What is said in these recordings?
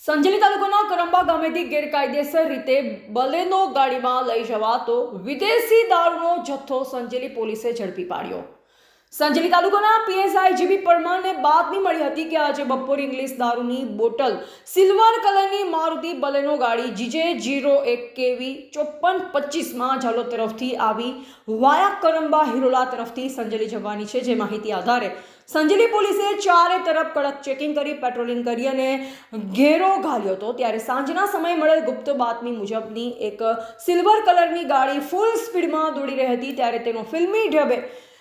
સંજેલી તાલુકાના કરંબા ગામેથી ગેરકાયદેસર રીતે બલેનો ગાડીમાં લઈ જવાતો વિદેશી દારૂનો જથ્થો સંજેલી પોલીસે ઝડપી પાડ્યો। સંજેલી તાલુકાના પીએસઆઈ જીબી પરમારને બાતમી મળી હતી કે આજે બપોરે ઇંગ્લિશ દારૂની બોટલ સિલ્વર કલરની મારુતિ બલેનો ગાડી GJ01 KV 5425માં ઝાલોદ તરફથી આવી વાયા કરંબા હિરોલા તરફથી સંજેલી જવાની છે। જે માહિતી આધારે સંજેલી પોલીસે ચારે તરફ કડક ચેકિંગ કરી પેટ્રોલિંગ કરી અને ઘેરો ઘાલ્યો હતો। ત્યારે સાંજના સમયે મળેલ ગુપ્ત બાતમી મુજબની એક સિલ્વર કલરની ગાડી ફૂલ સ્પીડમાં દોડી રહી હતી। ત્યારે તેનો ફિલ્મી ઢબે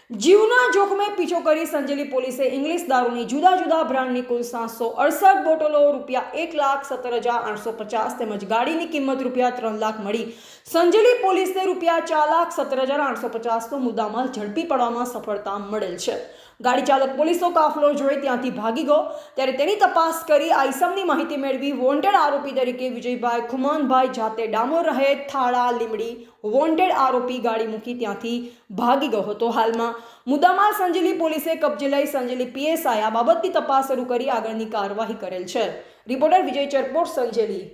જીવના જોખમે પીછો કરી સંજેલી પોલીસે ઇંગ્લિશ દારૂની જુદા જુદા બ્રાન્ડની કુલ 768 બોટલો ₹1,17,850 તેમજ ગાડીની કિંમત ₹3 લાખ મળી સંજેલી પોલીસને ₹4,17,850નો મુદ્દામાલ ઝડપી પાડવામાં સફળતા મળેલ છે। ગાડી ચાલક પોલીસનો કાફલો જોઈ ત્યાંથી ભાગી ગયો। ત્યારે તેની તપાસ કરી આ ઇસમની માહિતી મેળવી વોન્ટેડ આરોપી તરીકે વિજયભાઈ ખુમાનભાઈ જાતે ડામોર રહે થાળા લીમડી વોન્ટેડ આરોપી ગાડી મૂકી ત્યાંથી ભાગી ગયો હતો। હાલમાં મુદ્દામાલ સંજેલી પોલીસે કબજે લઈ સંજેલી પીએસઆઈ આ બાબતની તપાસ શરૂ કરી આગળની કાર્યવાહી કરેલ છે। રિપોર્ટર વિજય ચરપોટ, સંજેલી।